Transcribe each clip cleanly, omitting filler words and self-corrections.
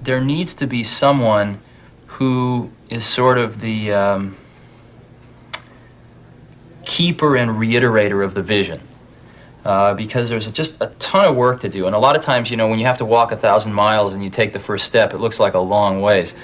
there needs to be someone who is sort of the keeper and reiterator of the vision. Because there's just a ton of work to do. And a lot of times, you know, when you have to walk 1,000 miles and you take the first step, it looks like a long ways.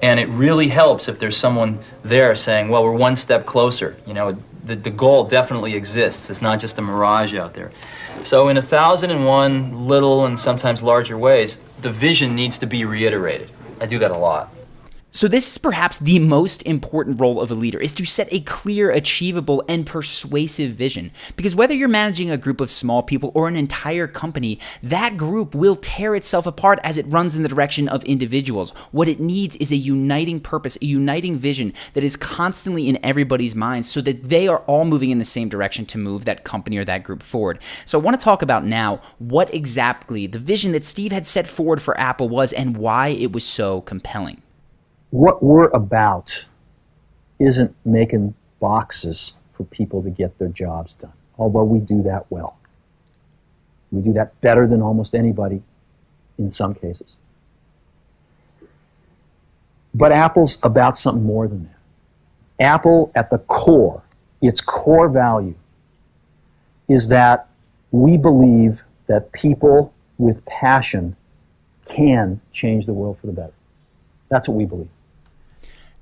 And it really helps if there's someone there saying, well, we're one step closer. You know, the goal definitely exists. It's not just a mirage out there. So in 1,001 little and sometimes larger ways, the vision needs to be reiterated. I do that a lot. So this is perhaps the most important role of a leader, is to set a clear, achievable, and persuasive vision. Because whether you're managing a group of small people or an entire company, that group will tear itself apart as it runs in the direction of individuals. What it needs is a uniting purpose, a uniting vision that is constantly in everybody's minds so that they are all moving in the same direction to move that company or that group forward. So I want to talk about now what exactly the vision that Steve had set forward for Apple was and why it was so compelling. What we're about isn't making boxes for people to get their jobs done, although we do that well. We do that better than almost anybody in some cases. But Apple's about something more than that. Apple, at the core, its core value, is that we believe that people with passion can change the world for the better. That's what we believe.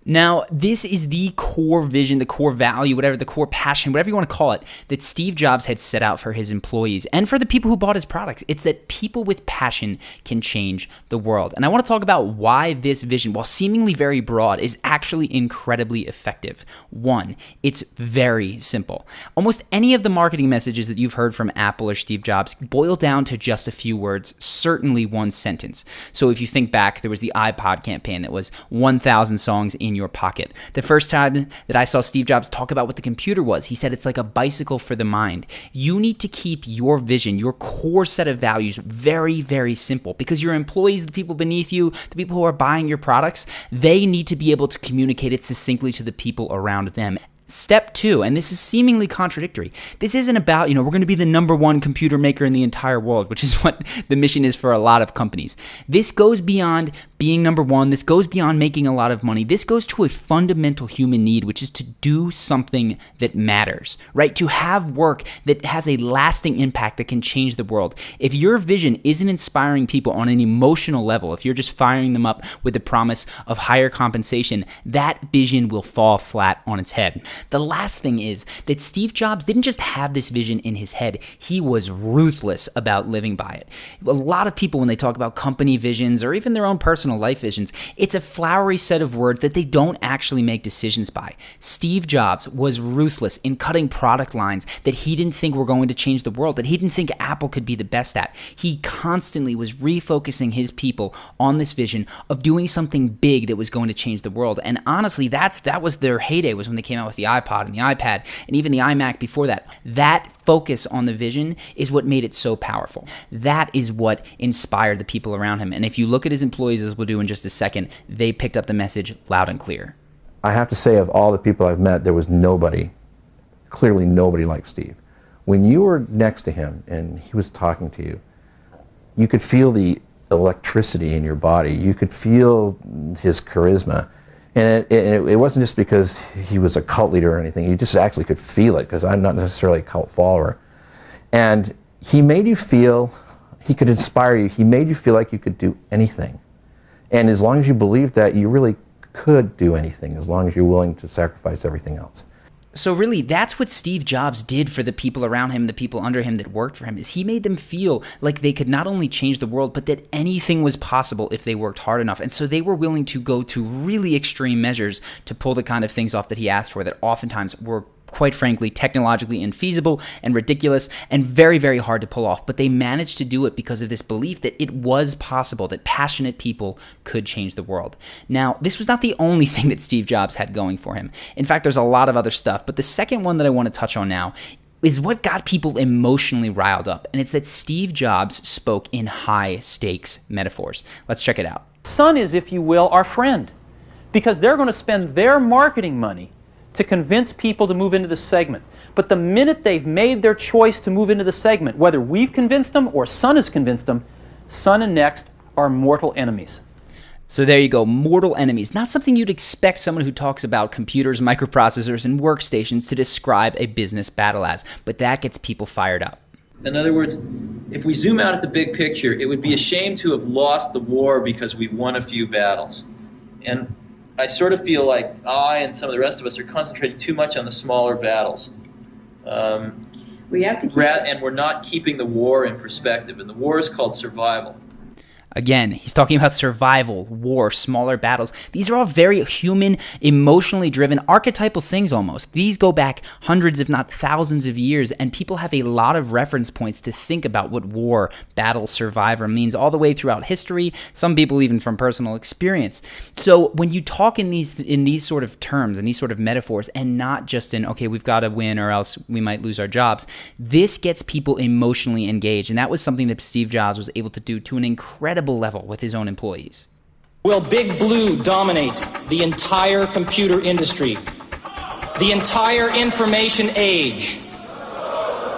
Now, this is the core vision, the core value, whatever, the core passion, whatever you want to call it, that Steve Jobs had set out for his employees and for the people who bought his products. It's that people with passion can change the world. And I want to talk about why this vision, while seemingly very broad, is actually incredibly effective. One, it's very simple. Almost any of the marketing messages that you've heard from Apple or Steve Jobs boil down to just a few words, certainly one sentence. So if you think back, there was the iPod campaign that was 1,000 songs in your pocket. The first time that I saw Steve Jobs talk about what the computer was, he said it's like a bicycle for the mind. You need to keep your vision, your core set of values very, very simple, because your employees, the people beneath you, the people who are buying your products, they need to be able to communicate it succinctly to the people around them. Step two, and this is seemingly contradictory, this isn't about, we're going to be the number one computer maker in the entire world, which is what the mission is for a lot of companies. This goes beyond being number one. This goes beyond making a lot of money. This goes to a fundamental human need, which is to do something that matters, right? To have work that has a lasting impact that can change the world. If your vision isn't inspiring people on an emotional level, if you're just firing them up with the promise of higher compensation, that vision will fall flat on its head. The last thing is that Steve Jobs didn't just have this vision in his head, he was ruthless about living by it. A lot of people, when they talk about company visions or even their own personal life visions, it's a flowery set of words that they don't actually make decisions by. Steve Jobs was ruthless in cutting product lines that he didn't think were going to change the world, that he didn't think Apple could be the best at. He constantly was refocusing his people on this vision of doing something big that was going to change the world. And honestly, that was their heyday, was when they came out with the iPod and the iPad and even the iMac before that. That focus on the vision is what made it so powerful. That is what inspired the people around him. And if you look at his employees, as we'll do in just a second, they picked up the message loud and clear. I have to say, of all the people I've met, there was clearly nobody like Steve. When you were next to him and he was talking to you, you could feel the electricity in your body. You could feel his charisma. And it wasn't just because he was a cult leader or anything. You just actually could feel it, because I'm not necessarily a cult follower. And he made you feel, he could inspire you. He made you feel like you could do anything. And as long as you believed that, you really could do anything, as long as you're willing to sacrifice everything else. So really, that's what Steve Jobs did for the people around him, the people under him that worked for him, is he made them feel like they could not only change the world, but that anything was possible if they worked hard enough. And so they were willing to go to really extreme measures to pull the kind of things off that he asked for that oftentimes were, quite frankly, technologically infeasible and ridiculous and very, very hard to pull off. But they managed to do it because of this belief that it was possible, that passionate people could change the world. Now, this was not the only thing that Steve Jobs had going for him. In fact, there's a lot of other stuff. But the second one that I want to touch on now is what got people emotionally riled up. And it's that Steve Jobs spoke in high-stakes metaphors. Let's check it out. Sun is, if you will, our friend, because they're going to spend their marketing money to convince people to move into the segment. But the minute they've made their choice to move into the segment, whether we've convinced them or Sun has convinced them, Sun and Next are mortal enemies. So there you go, mortal enemies. Not something you'd expect someone who talks about computers, microprocessors, and workstations to describe a business battle as, but that gets people fired up. In other words, if we zoom out at the big picture, it would be a shame to have lost the war because we won a few battles. And I sort of feel like I and some of the rest of us are concentrating too much on the smaller battles. We have to keep And we're not keeping the war in perspective, and the war is called survival. Again, he's talking about survival, war, smaller battles. These are all very human, emotionally driven, archetypal things almost. These go back hundreds, if not thousands of years, and people have a lot of reference points to think about what war, battle, survivor means all the way throughout history, some people even from personal experience. So when you talk in these sort of terms, in these sort of metaphors, and not just in, okay, we've got to win or else we might lose our jobs, this gets people emotionally engaged, and that was something that Steve Jobs was able to do to an incredible level with his own employees. Will Big Blue dominate the entire computer industry? The entire information age?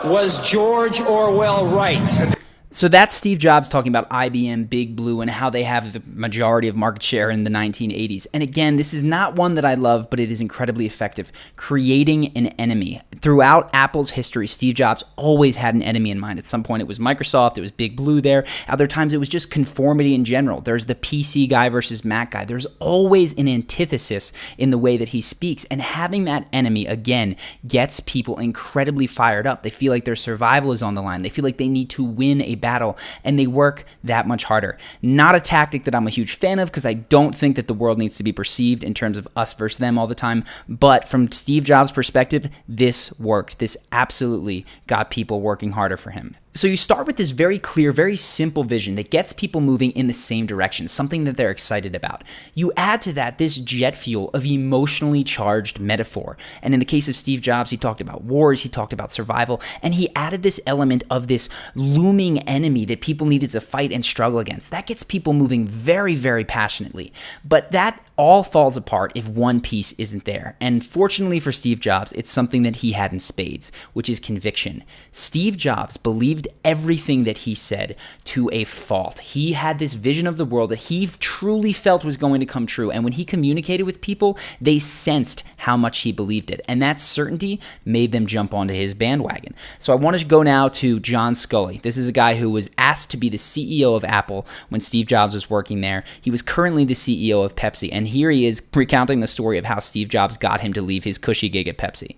Was George Orwell right? So that's Steve Jobs talking about IBM, Big Blue, and how they have the majority of market share in the 1980s. And again, this is not one that I love, but it is incredibly effective. Creating an enemy. Throughout Apple's history, Steve Jobs always had an enemy in mind. At some point, it was Microsoft, it was Big Blue there. Other times, it was just conformity in general. There's the PC guy versus Mac guy. There's always an antithesis in the way that he speaks. And having that enemy, again, gets people incredibly fired up. They feel like their survival is on the line. They feel like they need to win a battle, and they work that much harder. Not a tactic that I'm a huge fan of, because I don't think that the world needs to be perceived in terms of us versus them all the time, but from Steve Jobs' perspective, this worked. This absolutely got people working harder for him. So you start with this very clear, very simple vision that gets people moving in the same direction, something that they're excited about. You add to that this jet fuel of emotionally charged metaphor. And in the case of Steve Jobs, he talked about wars, he talked about survival, and he added this element of this looming enemy that people needed to fight and struggle against. That gets people moving very, very passionately. But that all falls apart if one piece isn't there. And fortunately for Steve Jobs, it's something that he had in spades, which is conviction. Steve Jobs believed everything that he said to a fault. He had this vision of the world that he truly felt was going to come true. And when he communicated with people, they sensed how much he believed it. And that certainty made them jump onto his bandwagon. So I want to go now to John Sculley. This is a guy who was asked to be the CEO of Apple when Steve Jobs was working there. He was currently the CEO of Pepsi. And here he is recounting the story of how Steve Jobs got him to leave his cushy gig at Pepsi.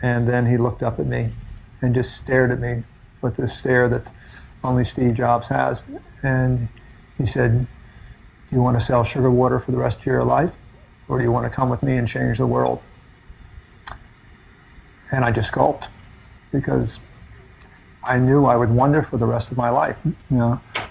And then he looked up at me and just stared at me with this stare that only Steve Jobs has. And he said, do you want to sell sugar water for the rest of your life? Or do you want to come with me and change the world? And I just gulped, because I knew I would wonder for the rest of my life,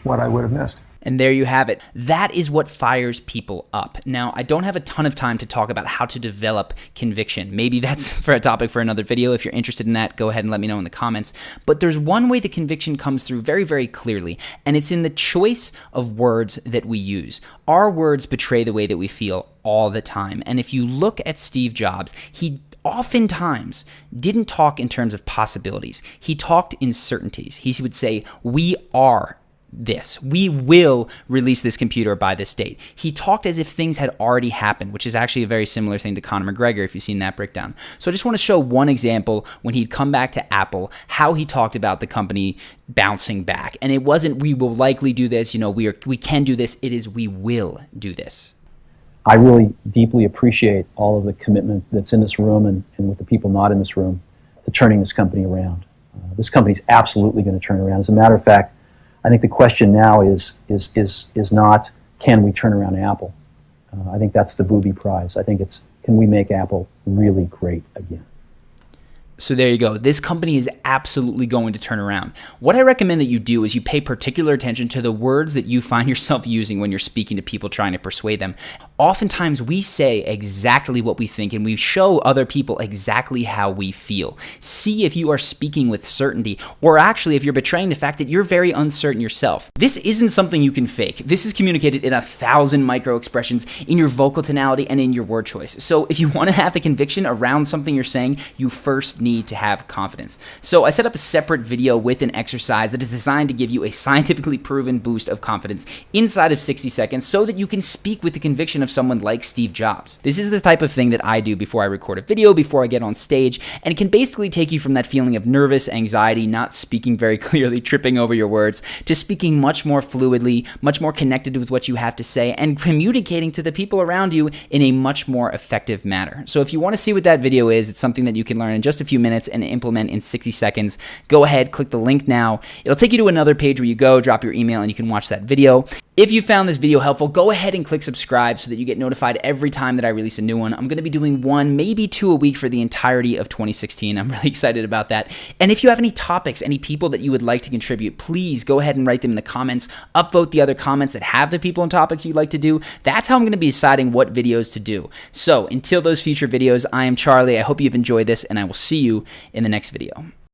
what I would have missed. And there you have it. That is what fires people up. Now, I don't have a ton of time to talk about how to develop conviction. Maybe that's for a topic for another video. If you're interested in that, go ahead and let me know in the comments. But there's one way the conviction comes through very, very clearly, and it's in the choice of words that we use. Our words betray the way that we feel all the time. And if you look at Steve Jobs, he oftentimes didn't talk in terms of possibilities. He talked in certainties. He would say, we are this. We will release this computer by this date. He talked as if things had already happened, which is actually a very similar thing to Conor McGregor, if you've seen that breakdown. So I just want to show one example when he'd come back to Apple, how he talked about the company bouncing back. And it wasn't, we will likely do this, we can do this. It is, we will do this. I really deeply appreciate all of the commitment that's in this room and with the people not in this room to turning this company around. This company's absolutely going to turn around. As a matter of fact, I think the question now is not, can we turn around Apple? I think that's the booby prize. I think it's, can we make Apple really great again? So there you go. This company is absolutely going to turn around. What I recommend that you do is you pay particular attention to the words that you find yourself using when you're speaking to people trying to persuade them. Oftentimes we say exactly what we think and we show other people exactly how we feel. See if you are speaking with certainty, or actually if you're betraying the fact that you're very uncertain yourself. This isn't something you can fake. This is communicated in 1,000 micro expressions in your vocal tonality and in your word choice. So if you want to have the conviction around something you're saying, you first need need to have confidence. So I set up a separate video with an exercise that is designed to give you a scientifically proven boost of confidence inside of 60 seconds so that you can speak with the conviction of someone like Steve Jobs. This is the type of thing that I do before I record a video, before I get on stage, and it can basically take you from that feeling of nervous anxiety, not speaking very clearly, tripping over your words, to speaking much more fluidly, much more connected with what you have to say, and communicating to the people around you in a much more effective manner. So if you want to see what that video is, it's something that you can learn in just a few minutes and implement in 60 seconds. Go ahead, click the link now. It'll take you to another page where you go, drop your email, and you can watch that video. If you found this video helpful, go ahead and click subscribe so that you get notified every time that I release a new one. I'm going to be doing 1, maybe 2 a week for the entirety of 2016. I'm really excited about that. And if you have any topics, any people that you would like to contribute, please go ahead and write them in the comments. Upvote the other comments that have the people and topics you'd like to do. That's how I'm going to be deciding what videos to do. So until those future videos, I am Charlie. I hope you've enjoyed this, and I will see you in the next video.